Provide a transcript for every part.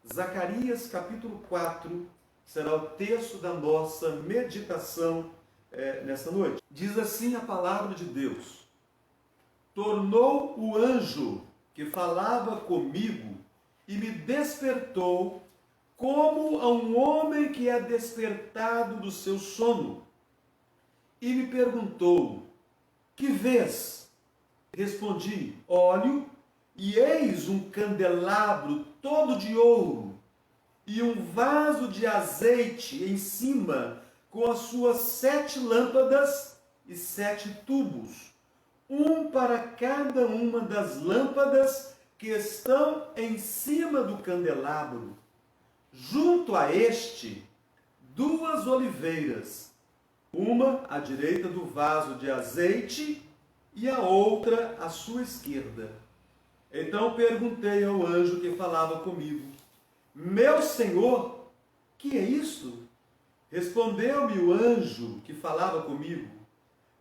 Zacarias capítulo 4 será o texto da nossa meditação nesta noite. Diz assim a palavra de Deus: tornou o anjo que falava comigo e me despertou como a um homem que é despertado do seu sono. E me perguntou: que vês? Respondi: olho, e eis um candelabro todo de ouro, e um vaso de azeite em cima, com as suas 7 lâmpadas e 7 tubos, um para cada uma das lâmpadas que estão em cima do candelabro. Junto a este, 2 oliveiras, uma à direita do vaso de azeite e a outra à sua esquerda. Então perguntei ao anjo que falava comigo: meu senhor, que é isto? Respondeu-me o anjo que falava comigo: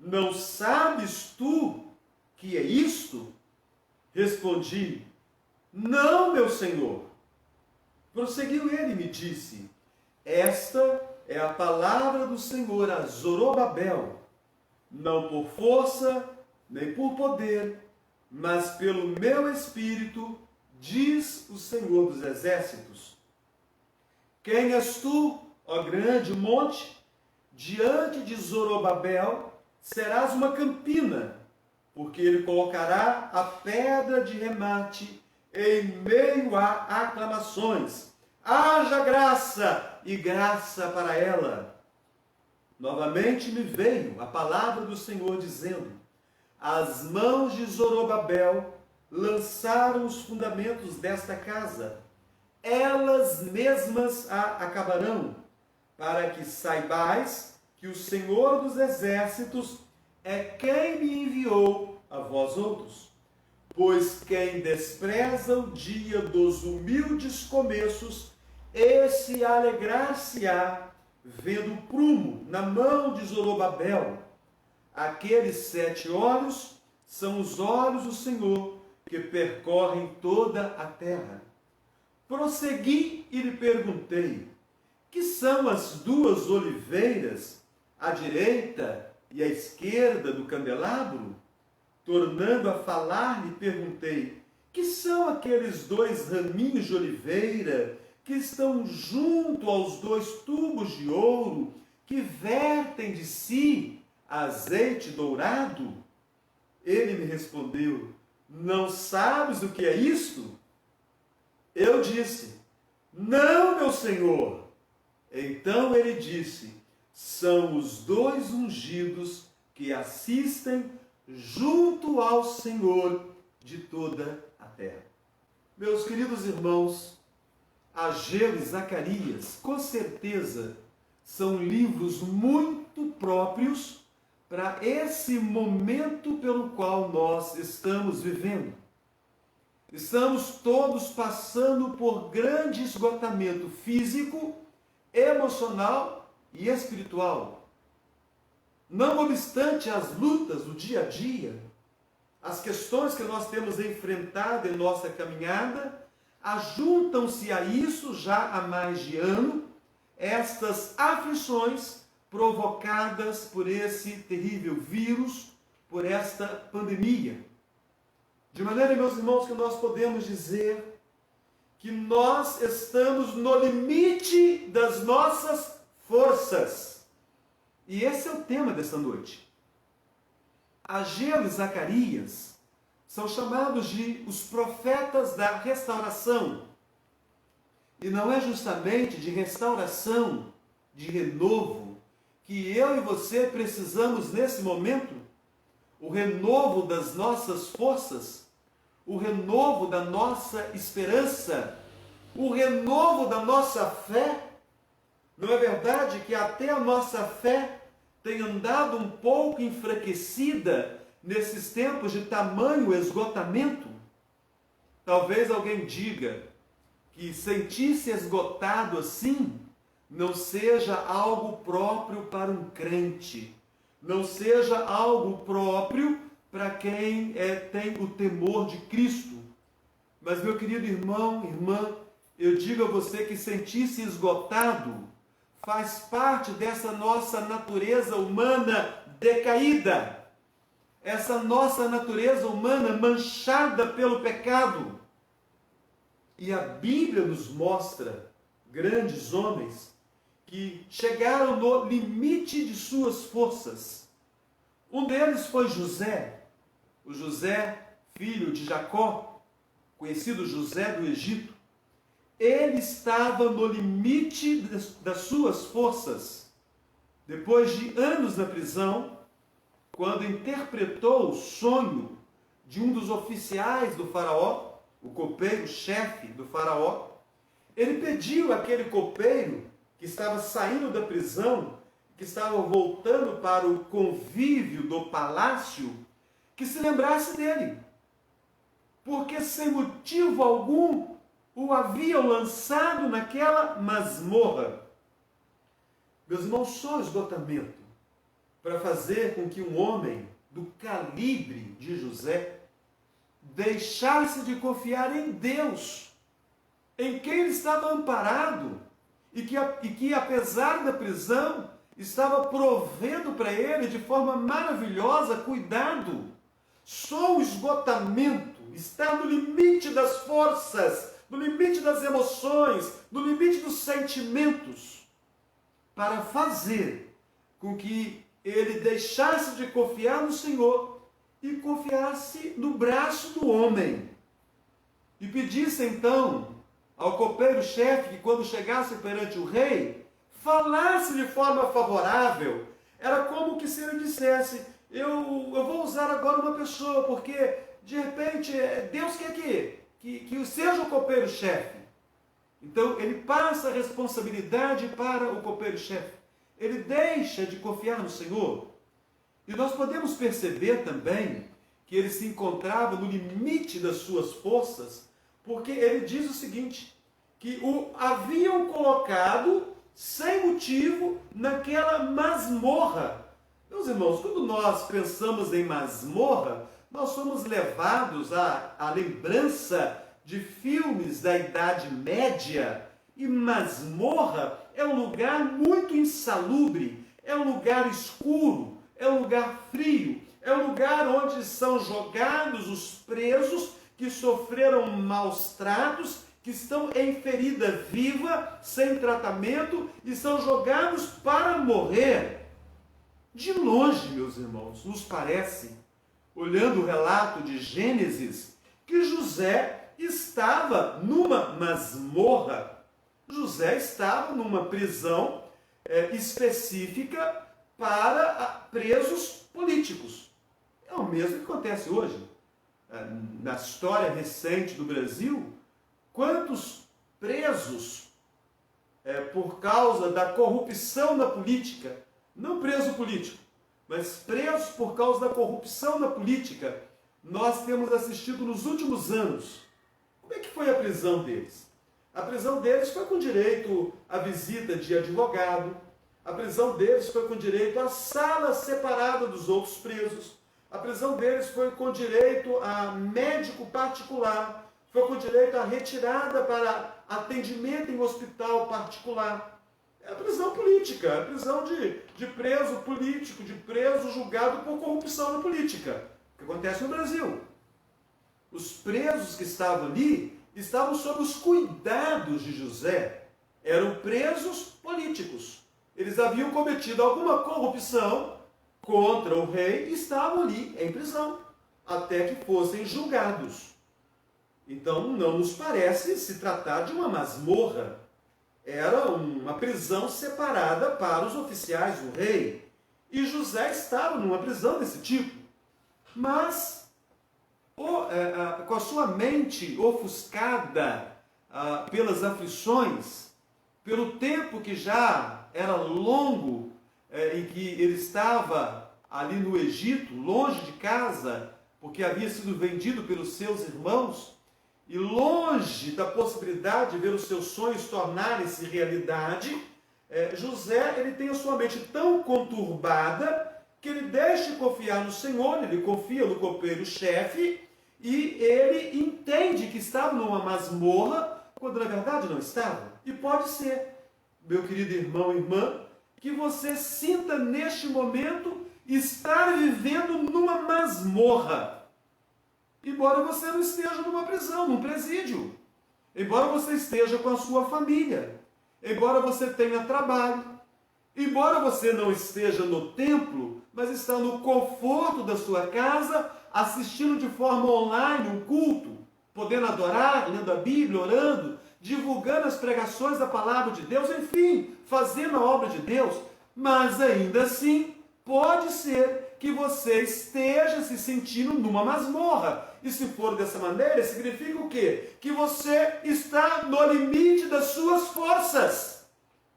não sabes tu que é isto? Respondi: não, meu senhor. Prosseguiu ele e me disse: esta é a palavra do Senhor a Zorobabel, não por força nem por poder, mas pelo meu espírito, diz o Senhor dos exércitos. Quem és tu, ó grande monte? Diante de Zorobabel serás uma campina, porque ele colocará a pedra de remate em meio a aclamações. Haja graça e graça para ela. Novamente me veio a palavra do Senhor dizendo: as mãos de Zorobabel lançaram os fundamentos desta casa. Elas mesmas a acabarão, para que saibais que o Senhor dos exércitos é quem me enviou a vós outros. Pois quem despreza o dia dos humildes começos, esse alegrar-se-á, vendo o prumo na mão de Zorobabel. Aqueles 7 olhos são os olhos do Senhor, que percorrem toda a terra. Prossegui e lhe perguntei: que são as 2 oliveiras, à direita e à esquerda do candelabro? Tornando a falar, lhe perguntei: que são aqueles 2 raminhos de oliveira que estão junto aos 2 tubos de ouro que vertem de si azeite dourado? Ele me respondeu: não sabes o que é isto? Eu disse: não, meu senhor. Então ele disse: são os 2 ungidos que assistem junto ao Senhor de toda a terra. Meus queridos irmãos, Ageu e Zacarias, com certeza, são livros muito próprios para esse momento pelo qual nós estamos vivendo. Estamos todos passando por grande esgotamento físico, emocional e espiritual. Não obstante as lutas do dia a dia, as questões que nós temos enfrentado em nossa caminhada, ajuntam-se a isso já há mais de ano, estas aflições provocadas por esse terrível vírus, por esta pandemia. De maneira, meus irmãos, que nós podemos dizer que nós estamos no limite das nossas forças. E esse é o tema desta noite. Ageu e Zacarias são chamados de os profetas da restauração. E não é justamente de restauração, de renovo, que eu e você precisamos nesse momento? O renovo das nossas forças, o renovo da nossa esperança, o renovo da nossa fé. Não é verdade que até a nossa fé tem andado um pouco enfraquecida nesses tempos de tamanho esgotamento? Talvez alguém diga que sentir-se esgotado assim não seja algo próprio para um crente, não seja algo próprio para quem tem o temor de Cristo. Mas, meu querido irmão, irmã, eu digo a você que sentir-se esgotado faz parte dessa nossa natureza humana decaída, essa nossa natureza humana manchada pelo pecado. E a Bíblia nos mostra grandes homens que chegaram no limite de suas forças. Um deles foi José, o José, filho de Jacó, conhecido José do Egito. Ele estava no limite das suas forças. Depois de anos na prisão, quando interpretou o sonho de um dos oficiais do faraó, o copeiro-chefe do faraó, ele pediu àquele copeiro que estava saindo da prisão, que estava voltando para o convívio do palácio, que se lembrasse dele. Porque sem motivo algum o haviam lançado naquela masmorra. Meus irmãos, só esgotamento para fazer com que um homem do calibre de José deixasse de confiar em Deus, em quem ele estava amparado, e que apesar da prisão, estava provendo para ele de forma maravilhosa cuidado. Só o esgotamento, estar no limite das forças, no limite das emoções, no limite dos sentimentos, para fazer com que ele deixasse de confiar no Senhor e confiasse no braço do homem. E pedisse então ao copeiro-chefe que quando chegasse perante o rei, falasse de forma favorável. Era como que se ele dissesse, eu vou usar agora uma pessoa, porque de repente Deus quer que seja o copeiro-chefe. Então ele passa a responsabilidade para o copeiro-chefe. Ele deixa de confiar no Senhor. E nós podemos perceber também que ele se encontrava no limite das suas forças, porque ele diz o seguinte, que o haviam colocado sem motivo naquela masmorra. Meus irmãos, quando nós pensamos em masmorra, nós somos levados à lembrança de filmes da Idade Média. E masmorra é um lugar muito insalubre, é um lugar escuro, é um lugar frio, é um lugar onde são jogados os presos que sofreram maus tratos, que estão em ferida viva, sem tratamento, e são jogados para morrer. De longe, meus irmãos, nos parece, olhando o relato de Gênesis, que José estava numa masmorra. José estava numa prisão específica para presos políticos. É o mesmo que acontece hoje. Na história recente do Brasil, quantos presos por causa da corrupção na política, não preso político, mas presos por causa da corrupção na política, nós temos assistido nos últimos anos. Como é que foi a prisão deles? A prisão deles foi com direito à visita de advogado, a prisão deles foi com direito à sala separada dos outros presos, a prisão deles foi com direito a médico particular, foi com direito à retirada para atendimento em hospital particular. É a prisão política, a prisão de preso político, de preso julgado por corrupção na política, que acontece no Brasil. Os presos que estavam ali estavam sob os cuidados de José, eram presos políticos. Eles haviam cometido alguma corrupção contra o rei e estavam ali em prisão, até que fossem julgados. Então não nos parece se tratar de uma masmorra. Era uma prisão separada para os oficiais do rei. E José estava numa prisão desse tipo. Mas, com a sua mente ofuscada pelas aflições, pelo tempo que já era longo em que ele estava ali no Egito, longe de casa, porque havia sido vendido pelos seus irmãos, e longe da possibilidade de ver os seus sonhos tornarem-se realidade, José ele tem a sua mente tão conturbada que ele deixa de confiar no Senhor, ele confia no copeiro-chefe, e ele entende que estava numa masmorra quando na verdade não estava. E pode ser, meu querido irmão e irmã, que você sinta neste momento estar vivendo numa masmorra. Embora você não esteja numa prisão, num presídio. Embora você esteja com a sua família. Embora você tenha trabalho. Embora você não esteja no templo, mas está no conforto da sua casa, assistindo de forma online um culto, podendo adorar, lendo a Bíblia, orando, divulgando as pregações da palavra de Deus, enfim, fazendo a obra de Deus, mas ainda assim, pode ser que você esteja se sentindo numa masmorra. E se for dessa maneira, significa o quê? Que você está no limite das suas forças.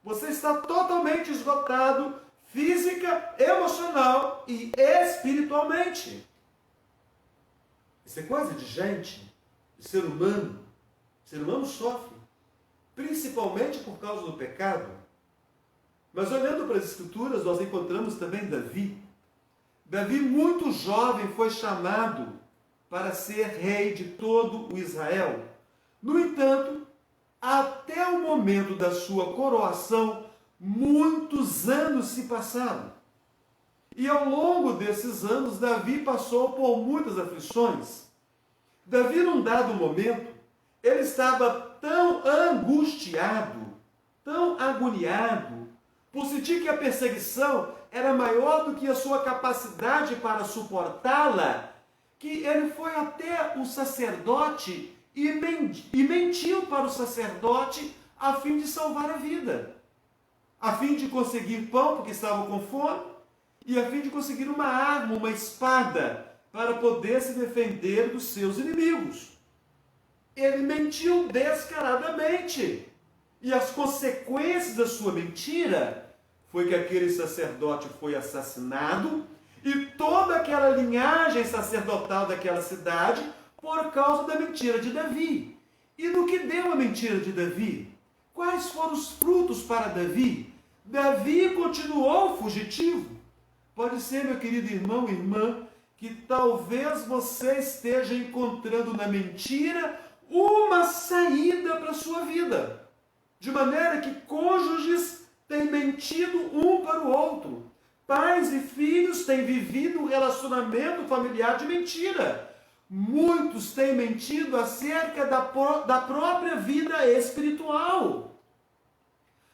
Você está totalmente esgotado, física, emocional e espiritualmente. Isso é coisa de gente, de ser humano. O ser humano sofre, principalmente por causa do pecado. Mas olhando para as Escrituras, nós encontramos também Davi. Davi, muito jovem, foi chamado para ser rei de todo o Israel. No entanto, até o momento da sua coroação, muitos anos se passaram. E ao longo desses anos, Davi passou por muitas aflições. Davi, num dado momento, ele estava tão angustiado, tão agoniado, por sentir que a perseguição era maior do que a sua capacidade para suportá-la, que ele foi até o sacerdote e mentiu para o sacerdote a fim de salvar a vida, a fim de conseguir pão, porque estava com fome, e a fim de conseguir uma arma, uma espada, para poder se defender dos seus inimigos. Ele mentiu descaradamente. E as consequências da sua mentira foi que aquele sacerdote foi assassinado e toda aquela linhagem sacerdotal daquela cidade por causa da mentira de Davi. E no que deu a mentira de Davi? Quais foram os frutos para Davi? Davi continuou fugitivo. Pode ser, meu querido irmão e irmã, que talvez você esteja encontrando na mentira uma saída para a sua vida. De maneira que cônjuges têm mentido um para o outro. Pais e filhos têm vivido um relacionamento familiar de mentira. Muitos têm mentido acerca da própria vida espiritual.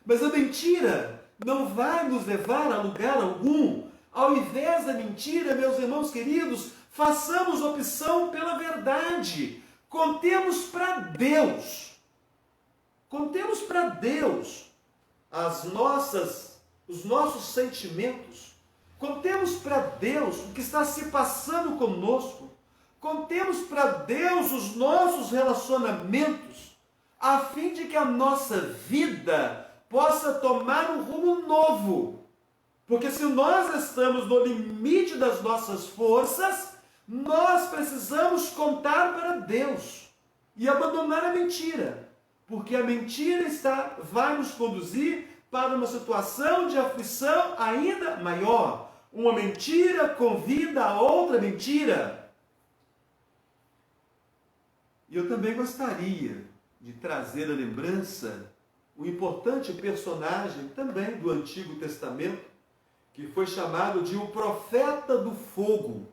Mas a mentira não vai nos levar a lugar algum. Ao invés da mentira, meus irmãos queridos, façamos opção pela verdade. Contemos para Deus. Contemos para Deus os nossos sentimentos. Contemos para Deus o que está se passando conosco. Contemos para Deus os nossos relacionamentos, a fim de que a nossa vida possa tomar um rumo novo. Porque se nós estamos no limite das nossas forças, nós precisamos contar para Deus e abandonar a mentira. Porque a mentira vai nos conduzir para uma situação de aflição ainda maior. Uma mentira convida a outra mentira. E eu também gostaria de trazer à lembrança um importante personagem também do Antigo Testamento, que foi chamado de o profeta do fogo.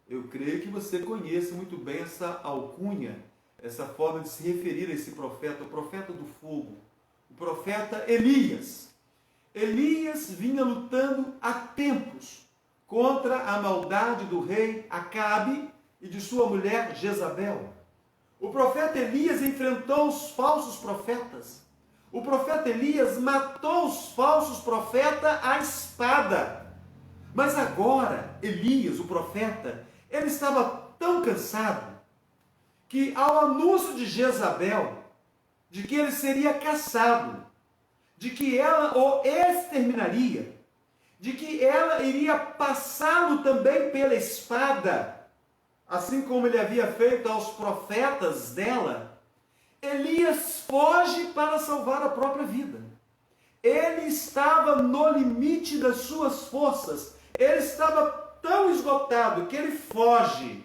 Eu creio que você conhece muito bem essa alcunha, essa forma de se referir a esse profeta, o profeta do fogo, o profeta Elias. Elias vinha lutando há tempos contra a maldade do rei Acabe e de sua mulher Jezabel. O profeta Elias enfrentou os falsos profetas. O profeta Elias matou os falsos profetas à espada. Mas agora, Elias, o profeta, ele estava tão cansado que ao anúncio de Jezabel, de que ele seria caçado, de que ela o exterminaria, de que ela iria passá-lo também pela espada, assim como ele havia feito aos profetas dela, Elias foge para salvar a própria vida. Ele estava no limite das suas forças. Ele estava tão esgotado que ele foge.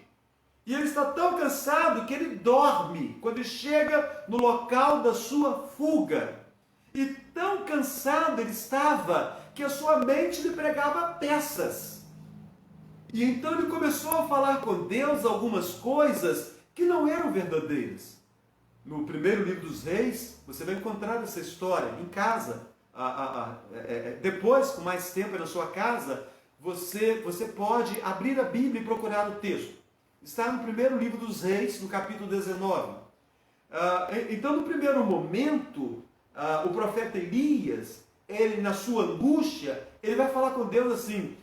E ele está tão cansado que ele dorme quando ele chega no local da sua fuga. E tão cansado ele estava que a sua mente lhe pregava peças. E então ele começou a falar com Deus algumas coisas que não eram verdadeiras. No primeiro livro dos Reis, você vai encontrar essa história em casa. Depois, com mais tempo na sua casa, você pode abrir a Bíblia e procurar o texto. Está no primeiro livro dos Reis, no capítulo 19. Então, no primeiro momento, o profeta Elias, ele na sua angústia, ele vai falar com Deus assim: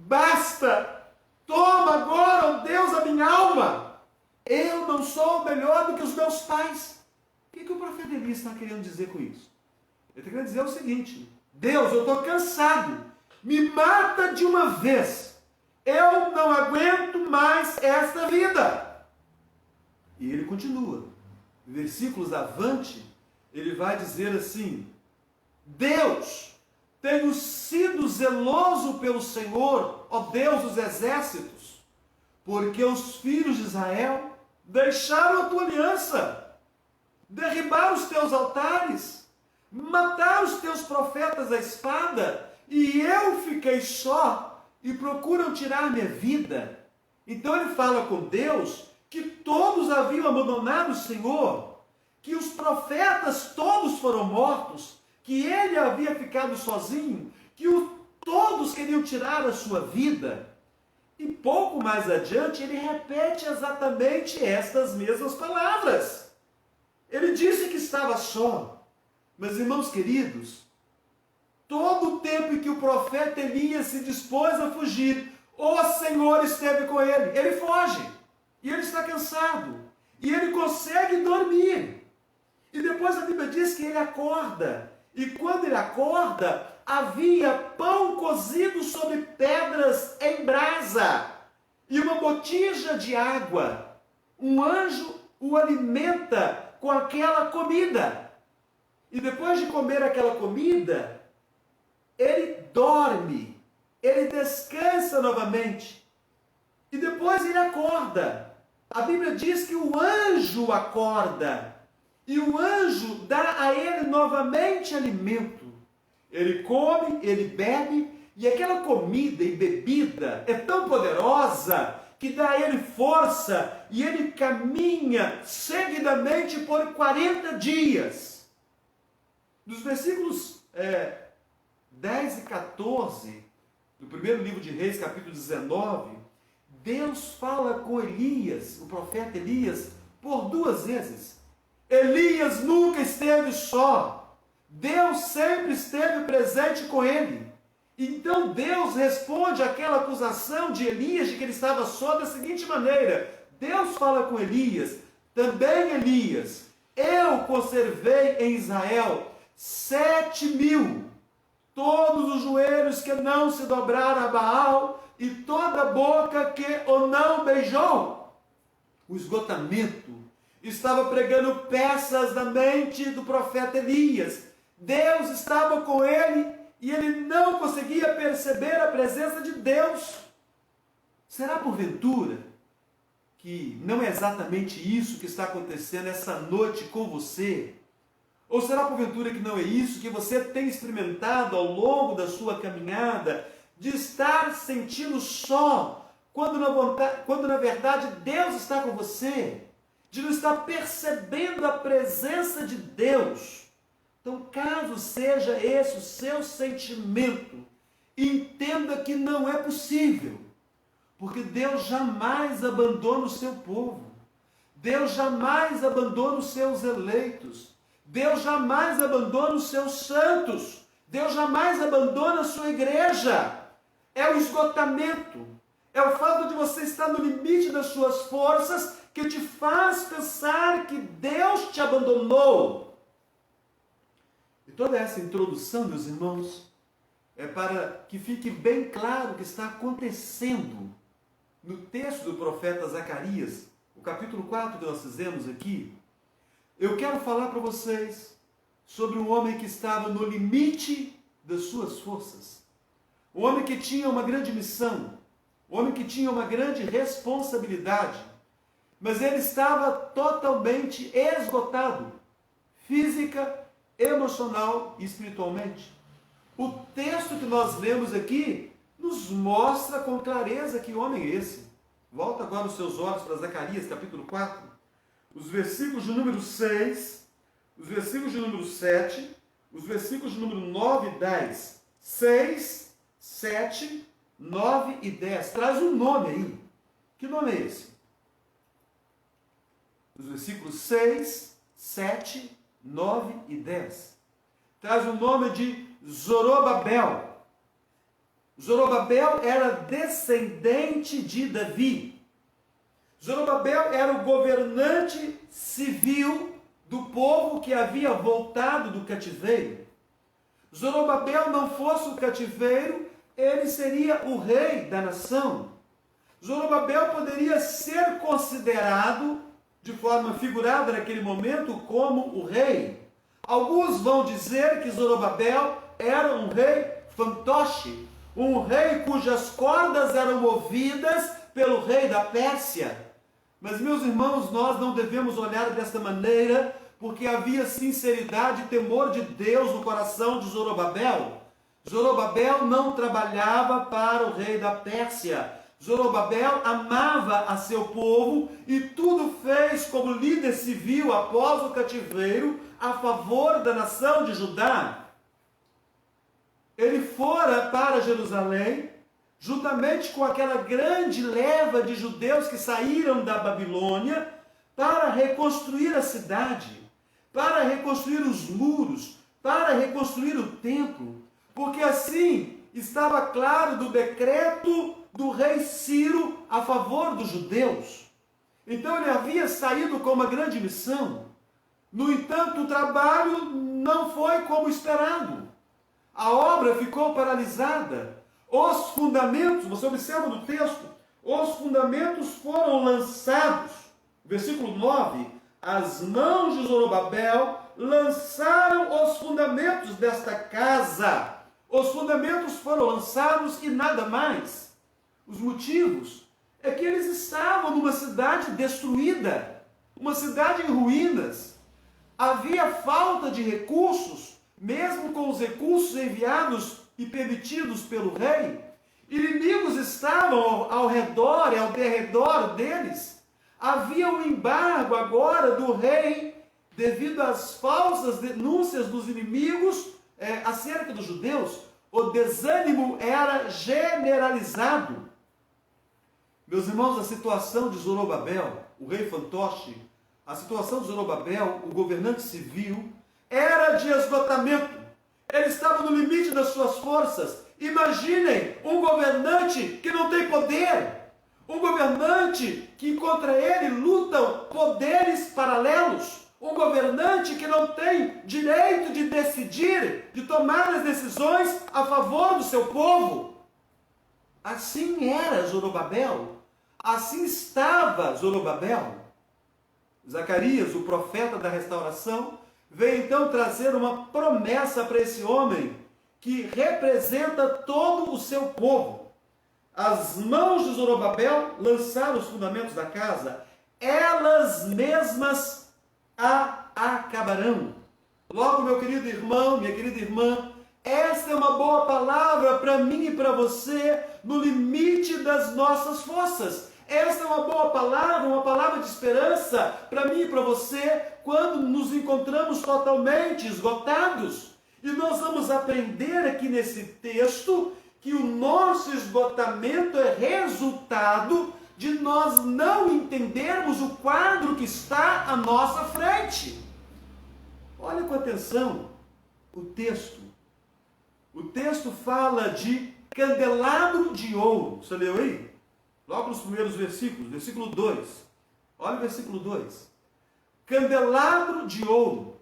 basta! Toma agora, ó Deus, a minha alma! Eu não sou melhor do que os meus pais. O que o profeta Elias está querendo dizer com isso? Ele está querendo dizer o seguinte: Deus, eu estou cansado. Me mata de uma vez. Eu não aguento mais esta vida. E ele continua. Versículos avante, ele vai dizer assim: Deus, tenho sido zeloso pelo Senhor, ó Deus dos exércitos, porque os filhos de Israel deixaram a tua aliança, derribaram os teus altares, mataram os teus profetas à espada, e eu fiquei só, e procuram tirar minha vida. Então ele fala com Deus que todos haviam abandonado o Senhor, que os profetas todos foram mortos, que ele havia ficado sozinho, que todos queriam tirar a sua vida. E pouco mais adiante ele repete exatamente estas mesmas palavras. Ele disse que estava só. Mas, irmãos queridos, todo o tempo em que o profeta Elias se dispôs a fugir, o Senhor esteve com ele. Ele foge. E ele está cansado. E ele consegue dormir. E depois a Bíblia diz que ele acorda. E quando ele acorda, havia pão cozido sobre pedras em brasa e uma botija de água. Um anjo o alimenta com aquela comida. E depois de comer aquela comida, ele dorme, ele descansa novamente. E depois ele acorda. A Bíblia diz que o anjo acorda. E o anjo dá a ele novamente alimento. Ele come, ele bebe, e aquela comida e bebida é tão poderosa que dá a ele força, e ele caminha seguidamente por 40 dias. Nos versículos 10 e 14, do primeiro livro de Reis, capítulo 19, Deus fala com Elias, o profeta Elias, por 2 vezes. Elias nunca esteve só. Deus sempre esteve presente com ele. Então Deus responde àquela acusação de Elias de que ele estava só da seguinte maneira. Deus fala com Elias: também Elias, eu conservei em Israel 7.000, todos os joelhos que não se dobraram a Baal e toda a boca que o não beijou. O esgotamento estava pregando peças na mente do profeta Elias. Deus estava com ele e ele não conseguia perceber a presença de Deus. Será porventura que não é exatamente isso que está acontecendo essa noite com você? Ou será porventura que não é isso que você tem experimentado ao longo da sua caminhada, de estar sentindo só, quando na verdade Deus está com você? De não estar percebendo a presença de Deus? Então, caso seja esse o seu sentimento, entenda que não é possível, porque Deus jamais abandona o seu povo, Deus jamais abandona os seus eleitos, Deus jamais abandona os seus santos, Deus jamais abandona a sua igreja. É o esgotamento, é o fato de você estar no limite das suas forças que te faz pensar que Deus te abandonou. E toda essa introdução, meus irmãos, é para que fique bem claro o que está acontecendo no texto do profeta Zacarias, o capítulo 4 que nós fizemos aqui. Eu quero falar para vocês sobre um homem que estava no limite das suas forças. Um homem que tinha uma grande missão, um homem que tinha uma grande responsabilidade. mas ele estava totalmente esgotado, física, emocional e espiritualmente. O texto que nós lemos aqui nos mostra com clareza que homem é esse. Volta agora os seus olhos para Zacarias, capítulo 4, os versículos de número 6, os versículos de número 7, os versículos de número 9 e 10. 6, 7, 9 e 10. Traz um nome aí. Que nome é esse? Os versículos 6, 7, 9 e 10. Traz o nome de Zorobabel. Zorobabel era descendente de Davi. Zorobabel era o governante civil do povo que havia voltado do cativeiro. Zorobabel não fosse o cativeiro, ele seria o rei da nação. Zorobabel poderia ser considerado, de forma figurada naquele momento, como o rei. Alguns vão dizer que Zorobabel era um rei fantoche, um rei cujas cordas eram movidas pelo rei da Pérsia. Mas, meus irmãos, nós não devemos olhar desta maneira, porque havia sinceridade e temor de Deus no coração de Zorobabel. Zorobabel não trabalhava para o rei da Pérsia. Zorobabel amava a seu povo e tudo fez como líder civil após o cativeiro a favor da nação de Judá. Ele fora para Jerusalém, juntamente com aquela grande leva de judeus que saíram da Babilônia, para reconstruir a cidade, para reconstruir os muros, para reconstruir o templo, porque assim estava claro do decreto do rei Ciro a favor dos judeus. Então ele havia saído com uma grande missão. No entanto, o trabalho não foi como esperado. A obra ficou paralisada. Os fundamentos, você observa no texto, os fundamentos foram lançados. Versículo 9, as mãos de Zorobabel lançaram os fundamentos desta casa. Os fundamentos foram lançados e nada mais. Os motivos é que eles estavam numa cidade destruída, uma cidade em ruínas. Havia falta de recursos, mesmo com os recursos enviados e permitidos pelo rei. Inimigos estavam ao redor e ao derredor deles. Havia um embargo agora do rei devido às falsas denúncias dos inimigos acerca dos judeus. O desânimo era generalizado. Meus irmãos, a situação de Zorobabel, o rei fantoche, a situação de Zorobabel, o governante civil, era de esgotamento. Ele estava no limite das suas forças. Imaginem um governante que não tem poder. Um governante que contra ele lutam poderes paralelos. Um governante que não tem direito de decidir, de tomar as decisões a favor do seu povo. Assim era Zorobabel. Assim estava Zorobabel. Zacarias, o profeta da restauração, veio então trazer uma promessa para esse homem que representa todo o seu povo. As mãos de Zorobabel lançaram os fundamentos da casa, elas mesmas a acabarão. Logo, meu querido irmão, minha querida irmã, esta é uma boa palavra para mim e para você no limite das nossas forças. Esta é uma palavra de esperança para mim e para você quando nos encontramos totalmente esgotados. E nós vamos aprender aqui nesse texto que o nosso esgotamento é resultado de nós não entendermos o quadro que está à nossa frente. Olha com atenção o texto. O texto fala de candelabro de ouro. Você leu aí? Logo nos primeiros versículos, versículo 2. Olha o versículo 2. Candelabro de ouro.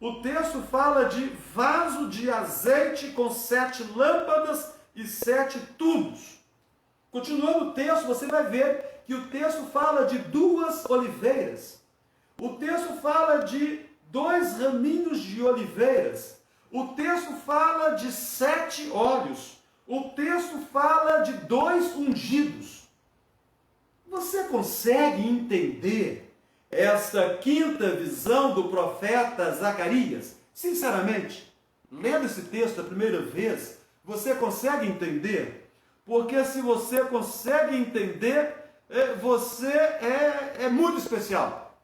O texto fala de vaso de azeite com 7 lâmpadas e 7 tubos. Continuando o texto, você vai ver que o texto fala de 2 oliveiras. O texto fala de 2 raminhos de oliveiras. O texto fala de 7 óleos. O texto fala de 2 ungidos. Você consegue entender esta quinta visão do profeta Zacarias? Sinceramente, lendo esse texto a primeira vez, você consegue entender? Porque se você consegue entender, você é muito especial.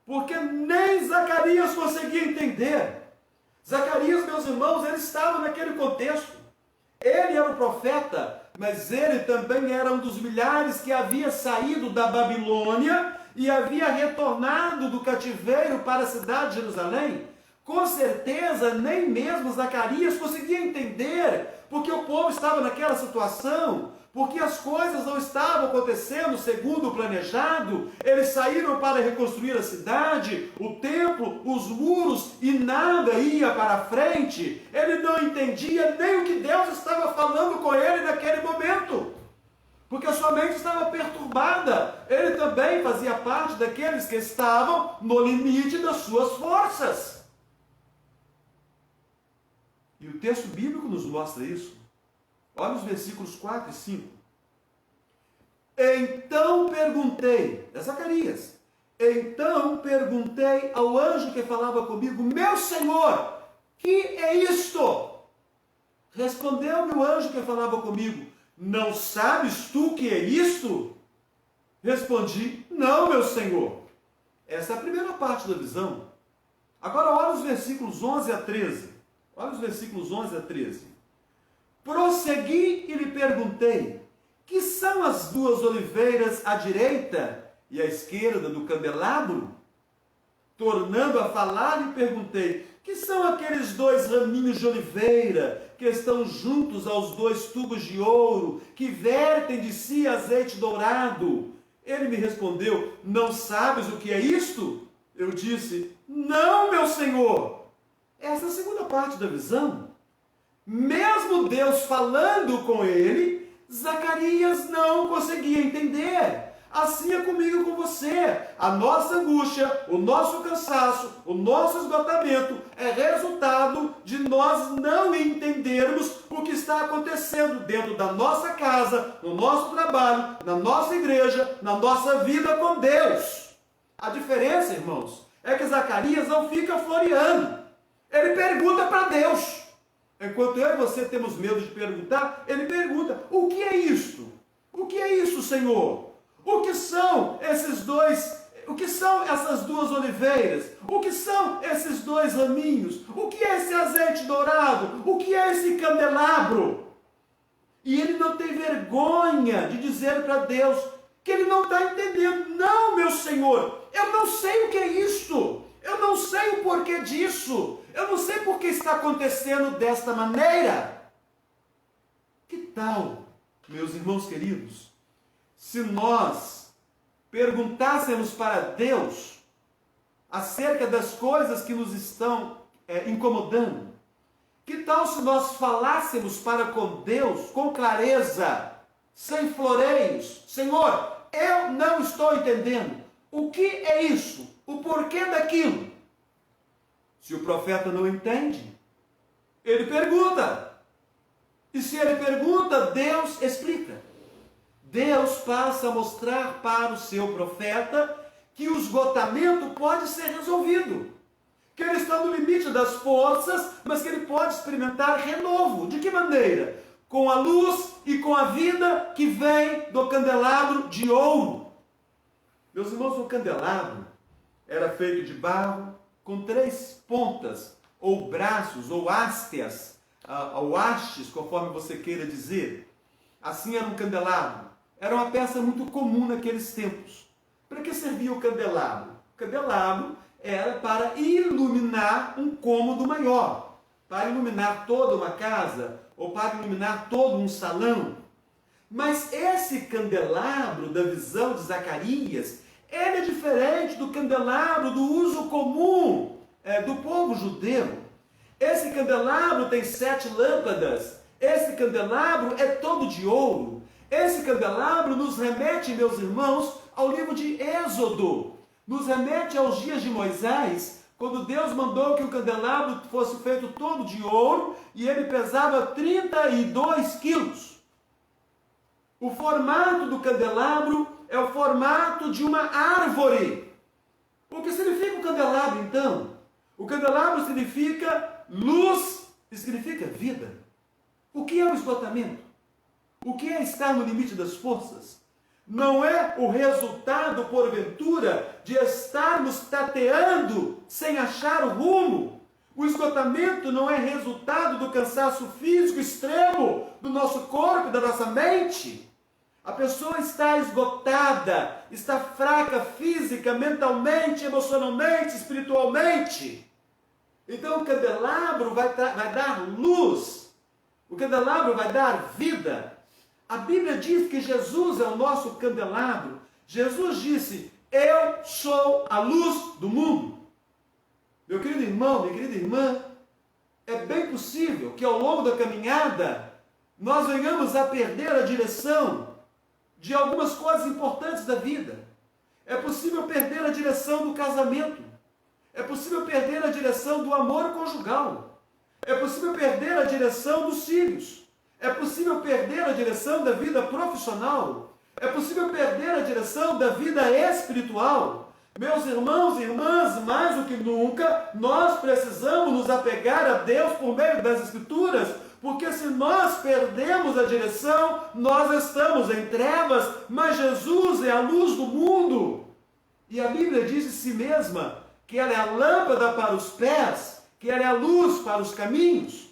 Porque nem Zacarias conseguia entender. Zacarias, meus irmãos, ele estava naquele contexto. Ele era o profeta, mas ele também era um dos milhares que havia saído da Babilônia e havia retornado do cativeiro para a cidade de Jerusalém. Com certeza, nem mesmo Zacarias conseguia entender porque o povo estava naquela situação, porque as coisas não estavam acontecendo segundo o planejado. Eles saíram para reconstruir a cidade, o templo, os muros, e nada ia para frente. Ele não entendia nem o que Deus estava falando com ele naquele momento, porque a sua mente estava perturbada. Ele também fazia parte daqueles que estavam no limite das suas forças. E o texto bíblico nos mostra isso. Olha os versículos 4 e 5. Então perguntei, é Zacarias, então perguntei ao anjo que falava comigo: meu Senhor, que é isto? Respondeu-me o anjo que falava comigo: não sabes tu que é isto? Respondi: não, meu Senhor. Essa é a primeira parte da visão. Agora olha os versículos 11 a 13. Olha os versículos 11 a 13. Prossegui e lhe perguntei: que são as duas oliveiras à direita e à esquerda do candelabro? Tornando a falar, lhe perguntei: que são aqueles dois raminhos de oliveira que estão juntos aos dois tubos de ouro, que vertem de si azeite dourado? Ele me respondeu: não sabes o que é isto? Eu disse: não, meu Senhor. Essa é a segunda parte da visão. Mesmo Deus falando com ele, Zacarias não conseguia entender. Assim é comigo e com você. A nossa angústia, o nosso cansaço, o nosso esgotamento é resultado de nós não entendermos o que está acontecendo dentro da nossa casa, no nosso trabalho, na nossa igreja, na nossa vida com Deus. A diferença, irmãos, é que Zacarias não fica floreando. Ele pergunta para Deus. Enquanto eu e você temos medo de perguntar, ele pergunta: o que é isto? O que é isso, Senhor? O que são esses dois? O que são essas duas oliveiras? O que são esses dois raminhos? O que é esse azeite dourado? O que é esse candelabro? E ele não tem vergonha de dizer para Deus que ele não está entendendo. Não, meu Senhor, eu não sei o que é isto. Eu não sei o porquê disso. Eu não sei por que está acontecendo desta maneira. Que tal, meus irmãos queridos, se nós perguntássemos para Deus acerca das coisas que nos estão incomodando? Que tal se nós falássemos para com Deus com clareza, sem floreios? Senhor, eu não estou entendendo. O que é isso? O porquê daquilo? Se o profeta não entende, ele pergunta. E se ele pergunta, Deus explica. Deus passa a mostrar para o seu profeta que o esgotamento pode ser resolvido. Que ele está no limite das forças, mas que ele pode experimentar renovo. De que maneira? Com a luz e com a vida que vem do candelabro de ouro. Meus irmãos, o candelabro era feito de barro com 3 pontas, ou braços, ou hastes, ou hastes, conforme você queira dizer. Assim era um candelabro. Era uma peça muito comum naqueles tempos. Para que servia o candelabro? O candelabro era para iluminar um cômodo maior, para iluminar toda uma casa, ou para iluminar todo um salão. Mas esse candelabro da visão de Zacarias, ele é diferente do candelabro do uso comum do povo judeu. Esse candelabro tem 7 lâmpadas. Esse candelabro é todo de ouro. Esse candelabro nos remete, meus irmãos, ao livro de Êxodo. Nos remete aos dias de Moisés, quando Deus mandou que o candelabro fosse feito todo de ouro e ele pesava 32 quilos. O formato do candelabro é o formato de uma árvore. O que significa o candelabro, então? O candelabro significa luz e significa vida. O que é o esgotamento? O que é estar no limite das forças? Não é o resultado, porventura, de estarmos tateando sem achar o rumo. O esgotamento não é resultado do cansaço físico extremo do nosso corpo e da nossa mente. A pessoa está esgotada, está fraca física, mentalmente, emocionalmente, espiritualmente. Então o candelabro vai dar luz, o candelabro vai dar vida. A Bíblia diz que Jesus é o nosso candelabro. Jesus disse: eu sou a luz do mundo. Meu querido irmão, minha querida irmã, é bem possível que ao longo da caminhada nós venhamos a perder a direção de algumas coisas importantes da vida. É possível perder a direção do casamento. É possível perder a direção do amor conjugal. É possível perder a direção dos filhos. É possível perder a direção da vida profissional. É possível perder a direção da vida espiritual. Meus irmãos e irmãs, mais do que nunca, nós precisamos nos apegar a Deus por meio das Escrituras, porque se nós perdemos a direção, nós estamos em trevas, mas Jesus é a luz do mundo. E a Bíblia diz de si mesma que ela é a lâmpada para os pés, que ela é a luz para os caminhos.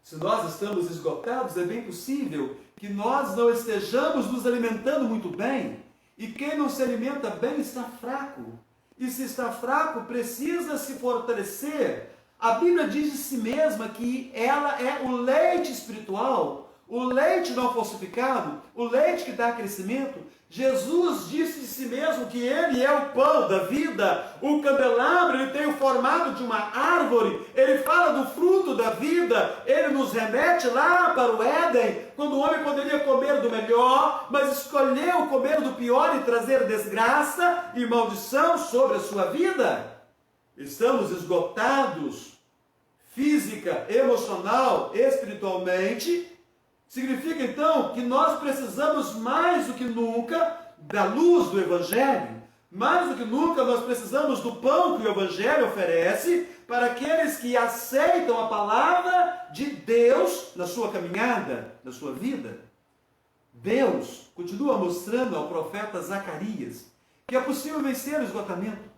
Se nós estamos esgotados, é bem possível que nós não estejamos nos alimentando muito bem. E quem não se alimenta bem está fraco. E se está fraco, precisa se fortalecer. A Bíblia diz de si mesma que ela é o leite espiritual, o leite não falsificado, o leite que dá crescimento. Jesus disse de si mesmo que ele é o pão da vida. O candelabro, ele tem o formato de uma árvore. Ele fala do fruto da vida. Ele nos remete lá para o Éden, quando o homem poderia comer do melhor, mas escolheu comer do pior e trazer desgraça e maldição sobre a sua vida. Estamos esgotados, física, emocional, espiritualmente. Significa então que nós precisamos mais do que nunca da luz do Evangelho. Mais do que nunca nós precisamos do pão que o Evangelho oferece para aqueles que aceitam a palavra de Deus na sua caminhada, na sua vida. Deus continua mostrando ao profeta Zacarias que é possível vencer o esgotamento.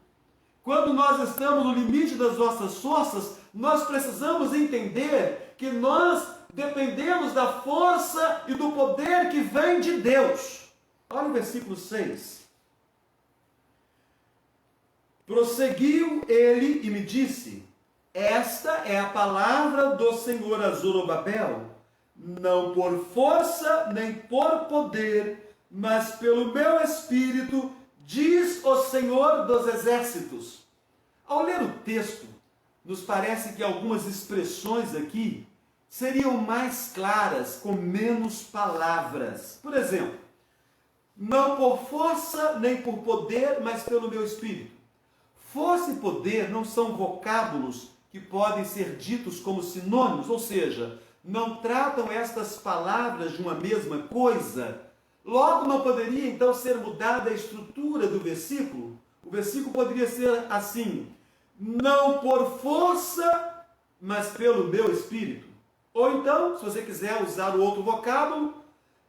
Quando nós estamos no limite das nossas forças, nós precisamos entender que nós dependemos da força e do poder que vem de Deus. Olha o versículo 6. Prosseguiu ele e me disse: esta é a palavra do Senhor a Zorobabel, não por força nem por poder, mas pelo meu espírito, diz o Senhor dos exércitos. Ao ler o texto, nos parece que algumas expressões aqui seriam mais claras, com menos palavras. Por exemplo, não por força nem por poder, mas pelo meu espírito. Força e poder não são vocábulos que podem ser ditos como sinônimos, ou seja, não tratam estas palavras de uma mesma coisa. Logo, não poderia então ser mudada a estrutura do versículo? O versículo poderia ser assim: não por força, mas pelo meu espírito. Ou então, se você quiser usar o outro vocábulo,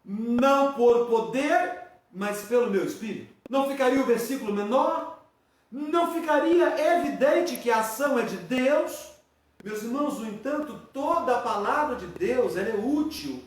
não por poder, mas pelo meu espírito. Não ficaria o versículo menor? Não ficaria evidente que a ação é de Deus? Meus irmãos, no entanto, toda a palavra de Deus ela é útil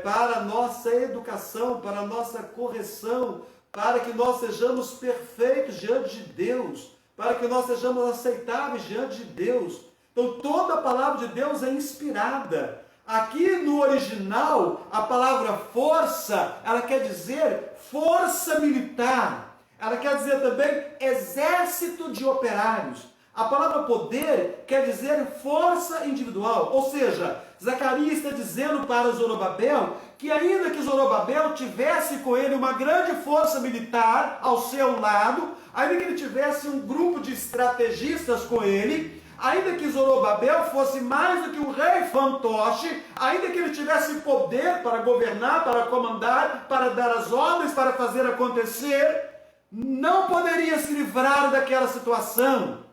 para a nossa educação, para a nossa correção, para que nós sejamos perfeitos diante de Deus, para que nós sejamos aceitáveis diante de Deus. Então, toda a palavra de Deus é inspirada. Aqui no original, a palavra força, ela quer dizer força militar. Ela quer dizer também exército de operários. A palavra poder quer dizer força individual. Ou seja, Zacarias está dizendo para Zorobabel que ainda que Zorobabel tivesse com ele uma grande força militar ao seu lado, ainda que ele tivesse um grupo de estrategistas com ele, ainda que Zorobabel fosse mais do que um rei fantoche, ainda que ele tivesse poder para governar, para comandar, para dar as ordens, para fazer acontecer, não poderia se livrar daquela situação,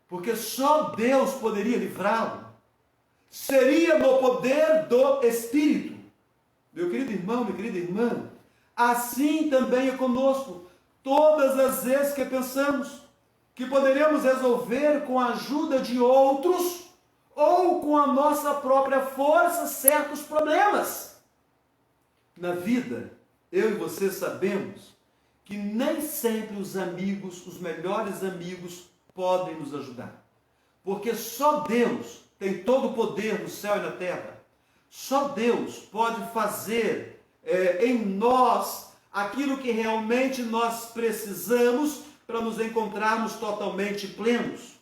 porque só Deus poderia livrá-lo. Seria no poder do Espírito. Meu querido irmão, minha querida irmã, assim também é conosco. Todas as vezes que pensamos que poderíamos resolver com a ajuda de outros ou com a nossa própria força certos problemas. Na vida, eu e você sabemos que nem sempre os amigos, os melhores amigos, podem nos ajudar. Porque só Deus tem todo o poder no céu e na terra. Só Deus pode fazer em nós aquilo que realmente nós precisamos para nos encontrarmos totalmente plenos.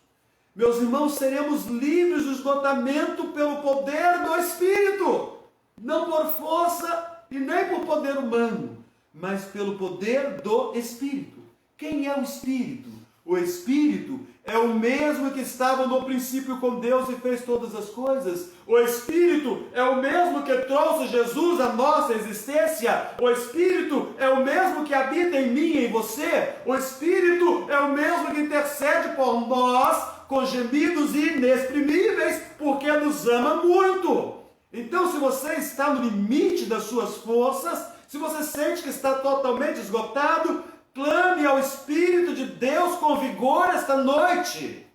Meus irmãos, seremos livres do esgotamento pelo poder do Espírito, não por força e nem por poder humano, mas pelo poder do Espírito. Quem é o Espírito? O Espírito é o mesmo que estava no princípio com Deus e fez todas as coisas. O Espírito é o mesmo que trouxe Jesus à nossa existência. O Espírito é o mesmo que habita em mim e em você. O Espírito é o mesmo que intercede por nós com gemidos inexprimíveis, porque nos ama muito. Então, se você está no limite das suas forças, se você sente que está totalmente esgotado, clame ao Espírito de Deus com vigor esta noite,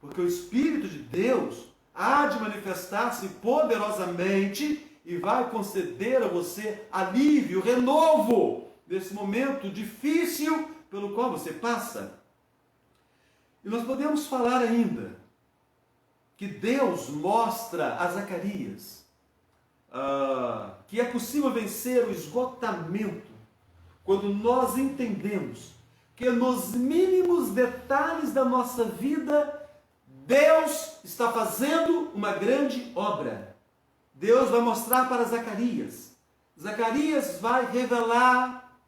porque o Espírito de Deus há de manifestar-se poderosamente e vai conceder a você alívio, renovo, nesse momento difícil pelo qual você passa. E nós podemos falar ainda que Deus mostra a Zacarias que é possível vencer o esgotamento quando nós entendemos que nos mínimos detalhes da nossa vida, Deus está fazendo uma grande obra. Deus vai mostrar para Zacarias. Zacarias vai revelar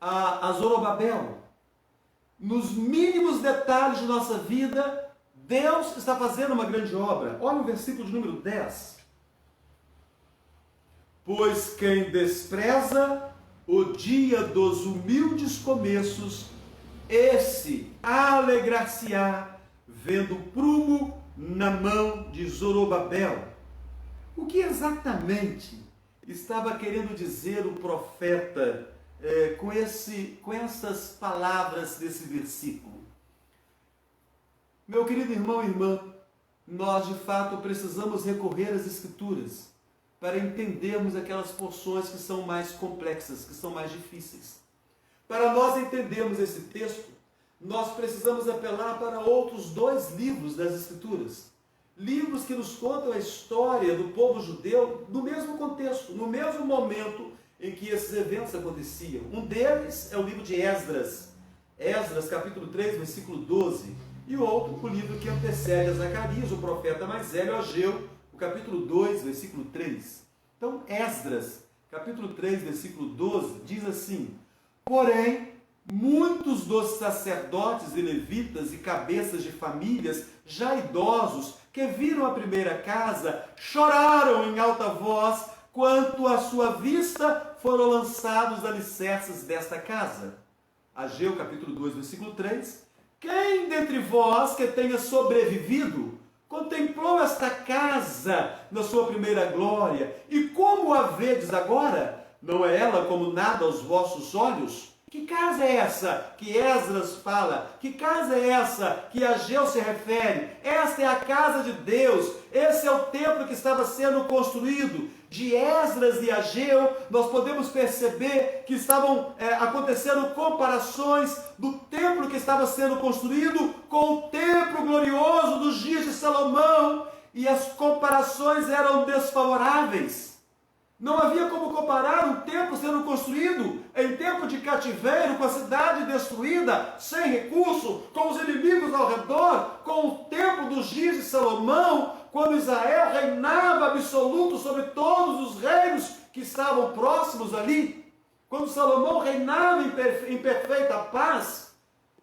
a Zorobabel. Nos mínimos detalhes de nossa vida, Deus está fazendo uma grande obra. Olha o versículo de número 10. Pois quem despreza o dia dos humildes começos, esse alegrar-se-á, vendo o prumo na mão de Zorobabel. O que exatamente estava querendo dizer o profeta com essas palavras desse versículo? Meu querido irmão e irmã, nós de fato precisamos recorrer às Escrituras para entendermos aquelas porções que são mais complexas, que são mais difíceis. Para nós entendermos esse texto, nós precisamos apelar para outros 2 livros das Escrituras. Livros que nos contam a história do povo judeu no mesmo contexto, no mesmo momento em que esses eventos aconteciam. Um deles é o livro de Esdras. Esdras, capítulo 3, versículo 12. E o outro, o livro que antecede a Zacarias, o profeta mais velho, Ageu, o capítulo 2, versículo 3. Então, Esdras, capítulo 3, versículo 12, diz assim: porém, muitos dos sacerdotes e levitas e cabeças de famílias, já idosos, que viram a primeira casa, choraram em alta voz, quanto à sua vista foram lançados os alicerces desta casa. Ageu, capítulo 2, versículo 3. Quem dentre vós que tenha sobrevivido contemplou esta casa na sua primeira glória, e como a vedes agora? Não é ela como nada aos vossos olhos? Que casa é essa que Esdras fala? Que casa é essa que Ageu se refere? Esta é a casa de Deus. Esse é o templo que estava sendo construído. De Esdras e Ageu, nós podemos perceber que estavam acontecendo comparações do templo que estava sendo construído com o templo glorioso dos dias de Salomão, e as comparações eram desfavoráveis. Não havia como comparar um templo sendo construído em tempo de cativeiro, com a cidade destruída, sem recurso, com os inimigos ao redor, com o templo dos dias de Salomão, quando Israel reinava absoluto sobre todos os reinos que estavam próximos ali. Quando Salomão reinava em perfeita paz.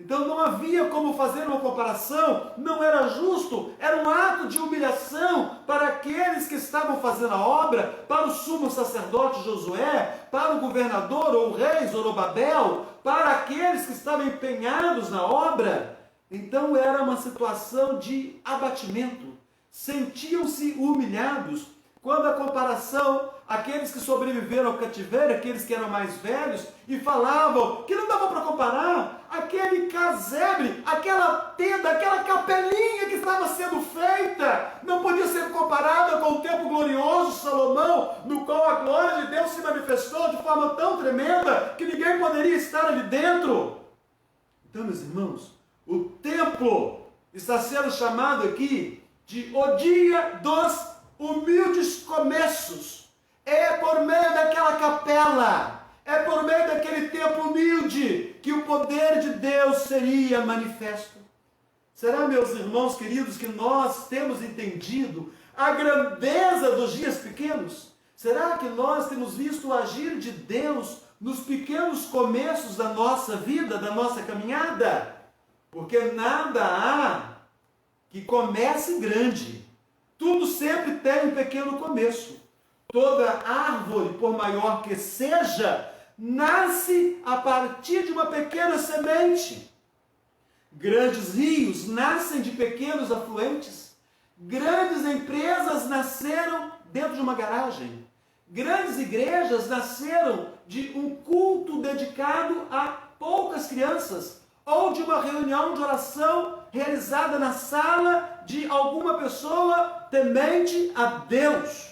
Então não havia como fazer uma comparação, não era justo, era um ato de humilhação para aqueles que estavam fazendo a obra, para o sumo sacerdote Josué, para o governador ou o rei Zorobabel, para aqueles que estavam empenhados na obra. Então era uma situação de abatimento, sentiam-se humilhados. Quando a comparação, aqueles que sobreviveram ao cativeiro, aqueles que eram mais velhos, e falavam que não dava para comparar aquele casebre, aquela tenda, aquela capelinha que estava sendo feita, não podia ser comparada com o templo glorioso de Salomão, no qual a glória de Deus se manifestou de forma tão tremenda que ninguém poderia estar ali dentro. Então, meus irmãos, o templo está sendo chamado aqui de o dia dos humildes começos. É por meio daquela capela, é por meio daquele templo humilde que o poder de Deus seria manifesto. Será, meus irmãos queridos, que nós temos entendido a grandeza dos dias pequenos? Será que nós temos visto o agir de Deus nos pequenos começos da nossa vida, da nossa caminhada? Porque nada há que comece grande. Tudo sempre tem um pequeno começo. Toda árvore, por maior que seja, nasce a partir de uma pequena semente. Grandes rios nascem de pequenos afluentes. Grandes empresas nasceram dentro de uma garagem. Grandes igrejas nasceram de um culto dedicado a poucas crianças, ou de uma reunião de oração realizada na sala de alguma pessoa temente a Deus.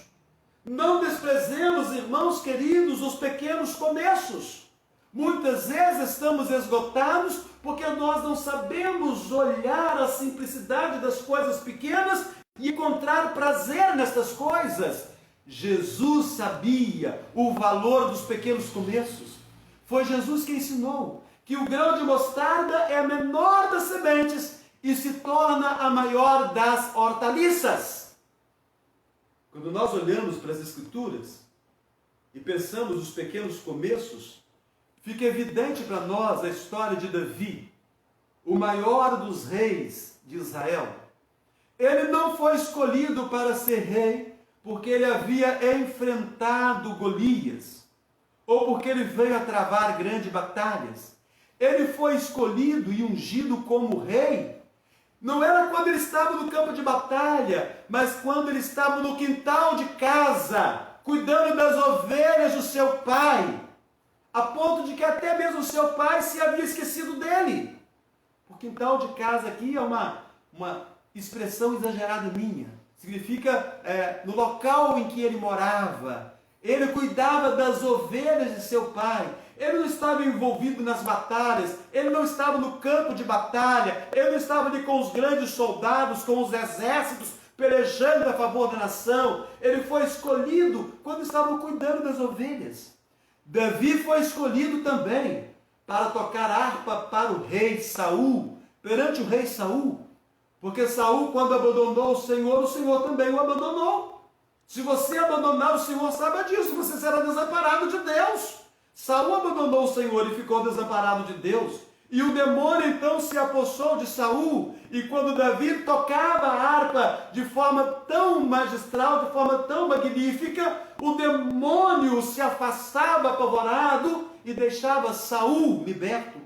Não desprezemos, irmãos queridos, os pequenos começos. Muitas vezes estamos esgotados porque nós não sabemos olhar a simplicidade das coisas pequenas e encontrar prazer nestas coisas. Jesus sabia o valor dos pequenos começos. Foi Jesus que ensinou que o grão de mostarda é a menor das sementes e se torna a maior das hortaliças. Quando nós olhamos para as Escrituras e pensamos nos pequenos começos, fica evidente para nós a história de Davi, o maior dos reis de Israel. Ele não foi escolhido para ser rei porque ele havia enfrentado Golias, ou porque ele veio a travar grandes batalhas. Ele foi escolhido e ungido como rei, não era quando ele estava no campo de batalha, mas quando ele estava no quintal de casa, cuidando das ovelhas do seu pai, a ponto de que até mesmo o seu pai se havia esquecido dele. O quintal de casa aqui é uma expressão exagerada minha. Significa no local em que ele morava. Ele cuidava das ovelhas de seu pai. Ele não estava envolvido nas batalhas, ele não estava no campo de batalha, ele não estava ali com os grandes soldados, com os exércitos, pelejando a favor da nação. Ele foi escolhido quando estavam cuidando das ovelhas. Davi foi escolhido também para tocar harpa para o rei Saul, perante o rei Saul, porque Saul, quando abandonou o Senhor também o abandonou. Se você abandonar o Senhor, saiba disso, você será desamparado de Deus. Saul abandonou o Senhor e ficou desamparado de Deus. E o demônio então se apossou de Saul. E quando Davi tocava a harpa de forma tão magistral, de forma tão magnífica, o demônio se afastava apavorado e deixava Saul liberto.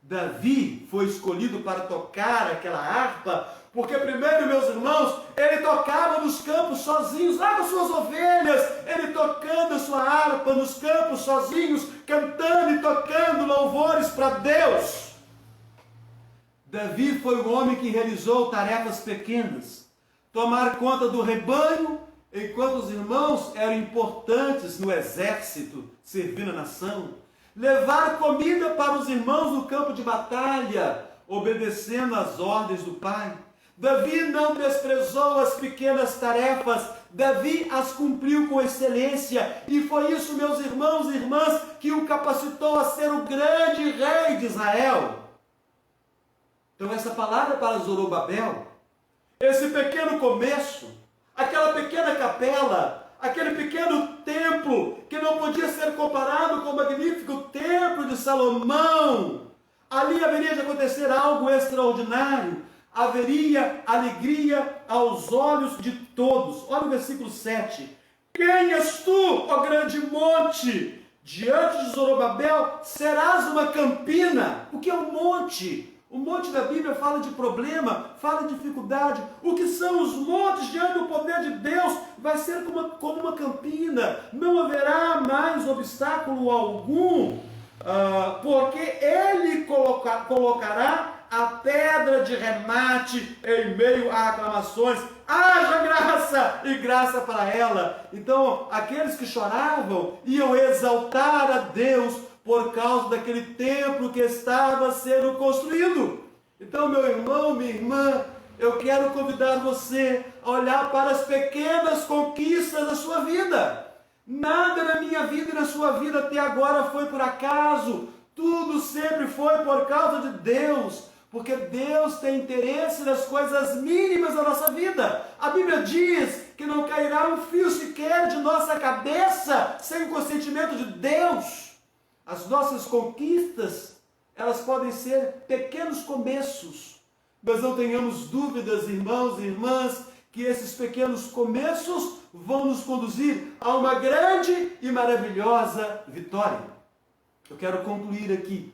Davi foi escolhido para tocar aquela harpa, porque primeiro, meus irmãos, ele tocava nos campos sozinhos, lá com suas ovelhas, ele tocando a sua harpa nos campos sozinhos, cantando e tocando louvores para Deus. Davi foi o homem que realizou tarefas pequenas, tomar conta do rebanho, enquanto os irmãos eram importantes no exército, servindo a nação, levar comida para os irmãos no campo de batalha, obedecendo às ordens do pai. Davi não desprezou as pequenas tarefas, Davi as cumpriu com excelência, e foi isso, meus irmãos e irmãs, que o capacitou a ser o grande rei de Israel. Então essa palavra para Zorobabel, esse pequeno começo, aquela pequena capela, aquele pequeno templo, que não podia ser comparado com o magnífico templo de Salomão, Ali haveria de acontecer algo extraordinário. Haveria alegria aos olhos de todos. Olha o versículo 7. Quem és tu, ó grande monte? Diante de Zorobabel serás uma campina. O que é um monte? O monte da Bíblia fala de problema, fala de dificuldade. O que são os montes diante do poder de Deus? Vai ser como uma campina. Não haverá mais obstáculo algum, porque Ele colocará a pedra de remate em meio a aclamações. Haja graça e graça para ela. Então, aqueles que choravam iam exaltar a Deus por causa daquele templo que estava sendo construído. Então, meu irmão, minha irmã, eu quero convidar você a olhar para as pequenas conquistas da sua vida. Nada na minha vida e na sua vida até agora foi por acaso. Tudo sempre foi por causa de Deus. Porque Deus tem interesse nas coisas mínimas da nossa vida. A Bíblia diz que não cairá um fio sequer de nossa cabeça sem o consentimento de Deus. As nossas conquistas, elas podem ser pequenos começos. Mas não tenhamos dúvidas, irmãos e irmãs, que esses pequenos começos vão nos conduzir a uma grande e maravilhosa vitória. Eu quero concluir aqui,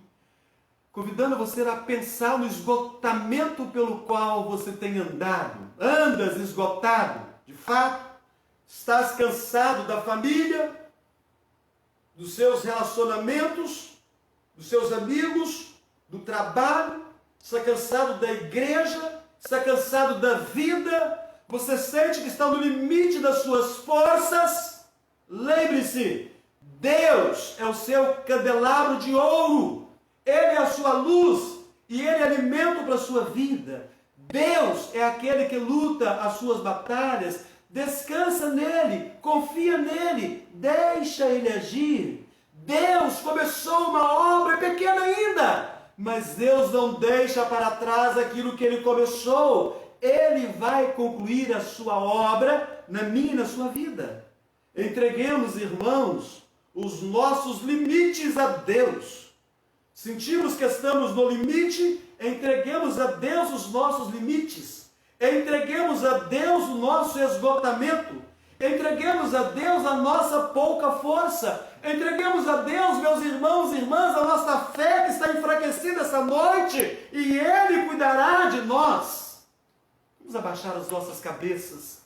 convidando você a pensar no esgotamento pelo qual você tem andado. Andas esgotado, de fato? Estás cansado da família, dos seus relacionamentos, dos seus amigos, do trabalho? Está cansado da igreja? Está cansado da vida? Você sente que está no limite das suas forças? Lembre-se, Deus é o seu candelabro de ouro. Ele é a sua luz e Ele é alimento para a sua vida. Deus é aquele que luta as suas batalhas. Descansa nele, confia nele, deixa Ele agir. Deus começou uma obra pequena ainda, mas Deus não deixa para trás aquilo que Ele começou. Ele vai concluir a sua obra na minha e na sua vida. Entreguemos, irmãos, os nossos limites a Deus. Sentimos que estamos no limite, entreguemos a Deus os nossos limites. Entreguemos a Deus o nosso esgotamento. Entreguemos a Deus a nossa pouca força. Entreguemos a Deus, meus irmãos e irmãs, a nossa fé que está enfraquecida essa noite. E Ele cuidará de nós. Vamos abaixar as nossas cabeças.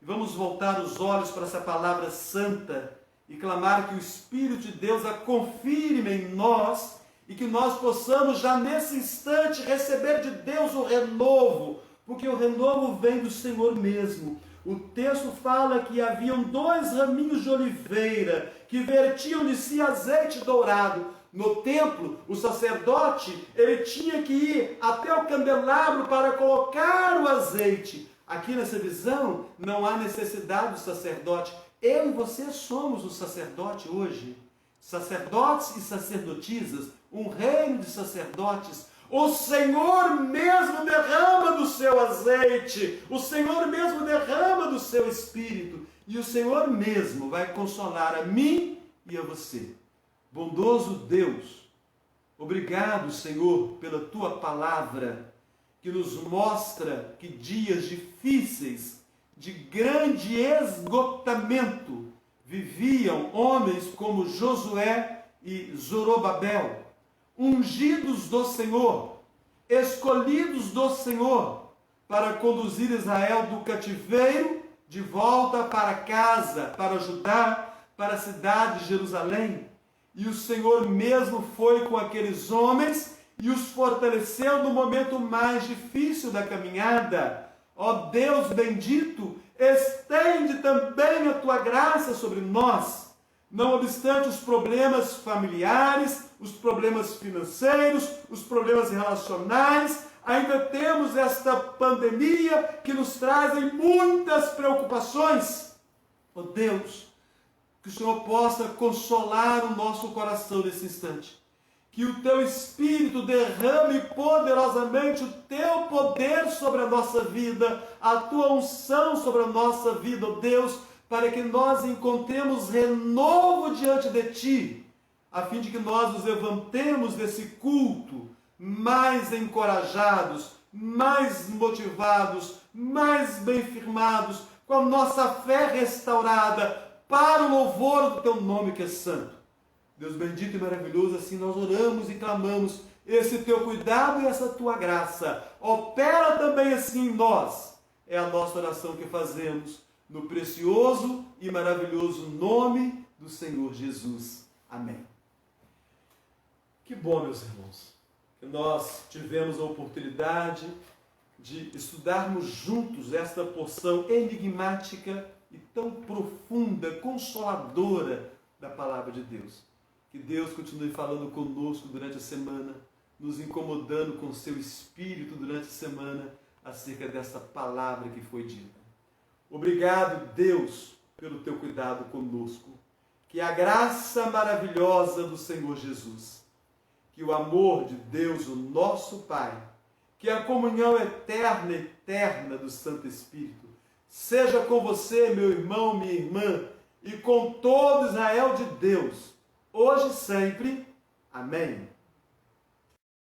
E vamos voltar os olhos para essa palavra santa. E clamar que o Espírito de Deus a confirme em nós. E que nós possamos já nesse instante receber de Deus o renovo, porque o renovo vem do Senhor mesmo. O texto fala que haviam 2 raminhos de oliveira que vertiam de si azeite dourado. No templo, o sacerdote, ele tinha que ir até o candelabro para colocar o azeite. Aqui nessa visão, não há necessidade do sacerdote. Eu e você somos o sacerdote hoje. Sacerdotes e sacerdotisas, um reino de sacerdotes. O Senhor mesmo derrama do seu azeite, o Senhor mesmo derrama do seu Espírito, e o Senhor mesmo vai consolar a mim e a você. Bondoso Deus, obrigado, Senhor, pela Tua palavra, que nos mostra que dias difíceis, de grande esgotamento, viviam homens como Josué e Zorobabel, ungidos do Senhor, escolhidos do Senhor, para conduzir Israel do cativeiro de volta para casa, para Judá, para a cidade de Jerusalém. E o Senhor mesmo foi com aqueles homens e os fortaleceu no momento mais difícil da caminhada. Ó Deus bendito, estende também a Tua graça sobre nós. Não obstante os problemas familiares, os problemas financeiros, os problemas relacionais, ainda temos esta pandemia que nos trazem muitas preocupações. Ó Deus, que o Senhor possa consolar o nosso coração nesse instante. Que o Teu Espírito derrame poderosamente o Teu poder sobre a nossa vida, a Tua unção sobre a nossa vida, ó Deus, para que nós encontremos renovo diante de Ti, a fim de que nós nos levantemos desse culto mais encorajados, mais motivados, mais bem firmados, com a nossa fé restaurada, para o louvor do teu nome que é santo. Deus bendito e maravilhoso, assim nós oramos e clamamos, esse teu cuidado e essa tua graça, opera também assim em nós. É a nossa oração que fazemos, no precioso e maravilhoso nome do Senhor Jesus. Amém. Que bom, meus irmãos, que nós tivemos a oportunidade de estudarmos juntos esta porção enigmática e tão profunda, consoladora da palavra de Deus. Que Deus continue falando conosco durante a semana, nos incomodando com o seu Espírito durante a semana acerca dessa palavra que foi dita. Obrigado, Deus, pelo teu cuidado conosco. Que a graça maravilhosa do Senhor Jesus, que o amor de Deus, o nosso Pai, que a comunhão eterna do Santo Espírito, seja com você, meu irmão, minha irmã, e com todo Israel de Deus, hoje e sempre. Amém.